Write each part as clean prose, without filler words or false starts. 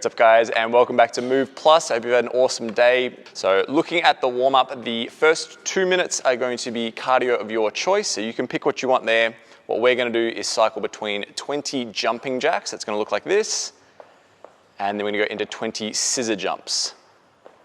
what's up guys, and welcome back to Move Plus. I hope you've had an awesome day. So looking at the warm-up, the first 2 minutes are going to be cardio of your choice, so you can pick what you want there. What we're going to do is cycle between 20 jumping jacks. That's going to look like this, and then we're going to go into 20 scissor jumps.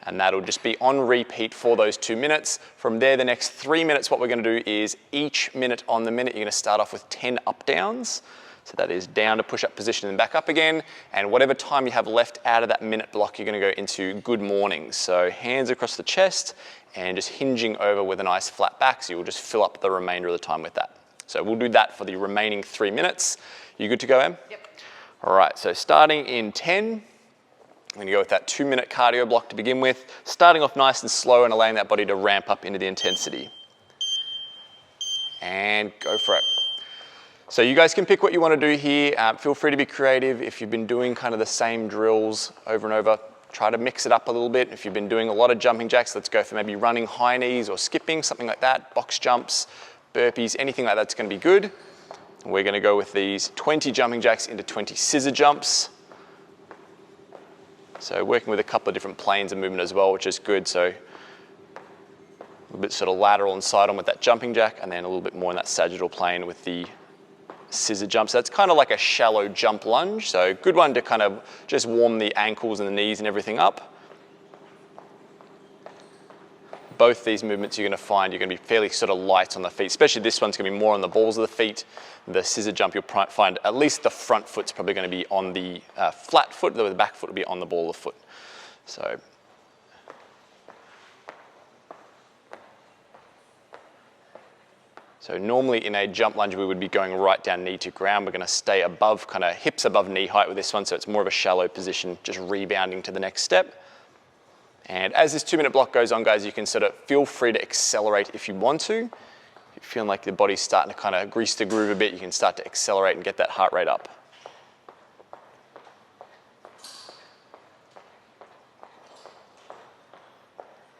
And that'll just be on repeat for those 2 minutes. From there, the next 3 minutes, what we're going to do is each minute on the minute, you're going to start off with 10 up downs. So that is down to push-up position and back up again. And whatever time you have left out of that minute block, you're going to go into good mornings. So hands across the chest and just hinging over with a nice flat back. So you'll just fill up the remainder of the time with that. So we'll do that for the remaining 3 minutes. You good to go, Em? Yep. All right, so starting in 10, I'm going to go with that 2 minute cardio block to begin with, starting off nice and slow and allowing that body to ramp up into the intensity. And go for it. So you guys can pick what you want to do here. Feel free to be creative. If you've been doing kind of the same drills over and over, try to mix it up a little bit. If you've been doing a lot of jumping jacks, let's go for maybe running high knees or skipping, something like that, box jumps, burpees, anything like that's going to be good. We're going to go with these 20 jumping jacks into 20 scissor jumps. So working with a couple of different planes of movement as well, which is good. So a bit sort of lateral and side on with that jumping jack, and then a little bit more in that sagittal plane with the scissor jumps. So it's kind of like a shallow jump lunge. So good one to kind of just warm the ankles and the knees and everything up. Both these movements you're going to find you're going to be fairly sort of light on the feet, especially this one's going to be more on the balls of the feet. The scissor jump you'll find at least the front foot's probably going to be on the flat foot, though the back foot will be on the ball of the foot. So normally in a jump lunge, we would be going right down knee to ground. We're going to stay above, kind of hips above knee height with this one, so it's more of a shallow position, just rebounding to the next step. And as this 2 minute block goes on, guys, you can sort of feel free to accelerate if you want to. If you're feeling like the body's starting to kind of grease the groove a bit, you can start to accelerate and get that heart rate up.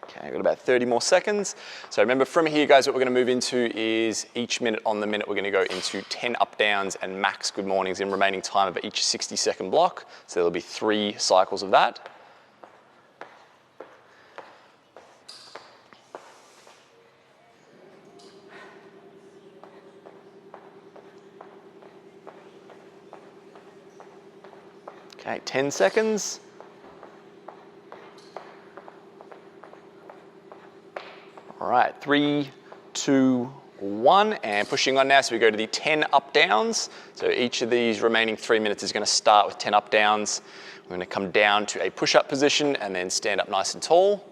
Okay, I've got about 30 more seconds. So remember from here, guys, what we're going to move into is each minute on the minute, we're going to go into 10 up downs and max good mornings in remaining time of each 60-second block. So there'll be 3 cycles of that. Okay, 10 seconds. All right, 3, 2, 1, and pushing on now. So we go to the 10 up downs. So each of these remaining 3 minutes is going to start with 10 up downs. We're going to come down to a push-up position and then stand up nice and tall.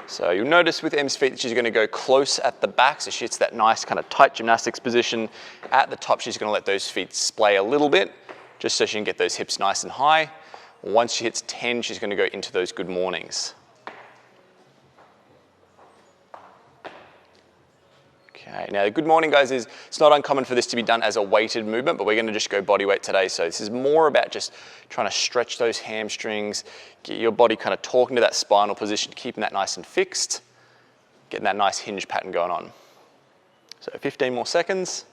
So you'll notice with Em's feet that she's going to go close at the back. So she hits that nice kind of tight gymnastics position. At the top, she's going to let those feet splay a little bit, just so she can get those hips nice and high. Once she hits 10, she's going to go into those good mornings. Okay, now the good morning, guys, is it's not uncommon for this to be done as a weighted movement, but we're going to just go body weight today. So this is more about just trying to stretch those hamstrings, get your body kind of talking to that spinal position, keeping that nice and fixed, getting that nice hinge pattern going on. So 15 more seconds.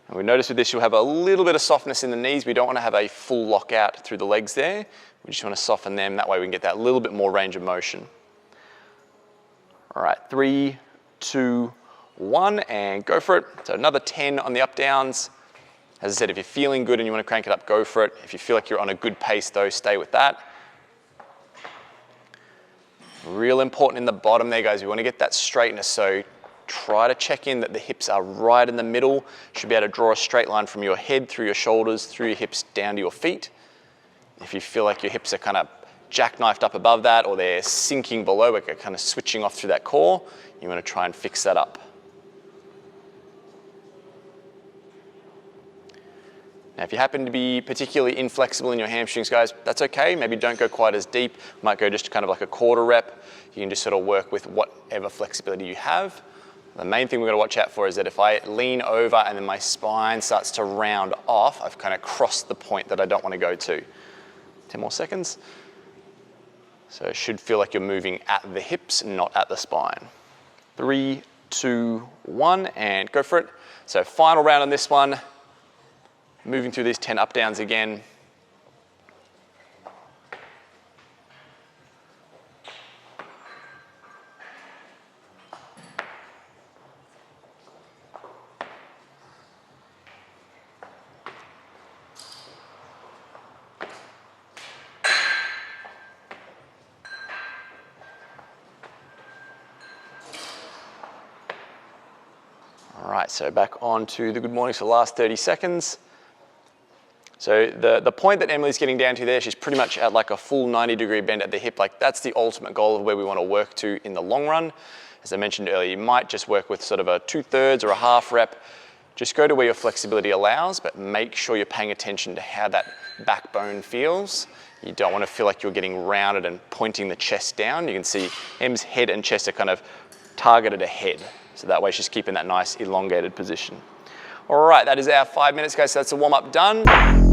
And we notice with this, you'll have a little bit of softness in the knees. We don't want to have a full lockout through the legs there. We just want to soften them. That way we can get that little bit more range of motion. All right, 3, 2, 1, and go for it. So another 10 on the up downs. As I said, if you're feeling good and you want to crank it up, go for it. If you feel like you're on a good pace though, stay with that. Real important in the bottom there, guys. We want to get that straightness. So try to check in that the hips are right in the middle. You should be able to draw a straight line from your head through your shoulders, through your hips, down to your feet. If you feel like your hips are kind of jackknifed up above that or they're sinking below, we're kind of switching off through that core, you want to try and fix that up. Now, if you happen to be particularly inflexible in your hamstrings, guys, that's okay. Maybe don't go quite as deep. Might go just kind of like a quarter rep. You can just sort of work with whatever flexibility you have. The main thing we've got to watch out for is that if I lean over and then my spine starts to round off, I've kind of crossed the point that I don't want to go to. 10 more seconds. So it should feel like you're moving at the hips, not at the spine. 3, 2, 1, and go for it. So final round on this one. Moving through these 10 up downs again. right, so back on to the good mornings for the last 30 seconds. So the point that Emily's getting down to there, she's pretty much at like a full 90-degree bend at the hip. Like that's the ultimate goal of where we want to work to in the long run. As I mentioned earlier, you might just work with sort of a 2/3 or a half rep. Just go to where your flexibility allows, but make sure you're paying attention to how that backbone feels. You don't want to feel like you're getting rounded and pointing the chest down. You can see Em's head and chest are kind of targeted ahead. So that way she's keeping that nice elongated position. All right, that is our 5 minutes, guys. So that's the warm-up done.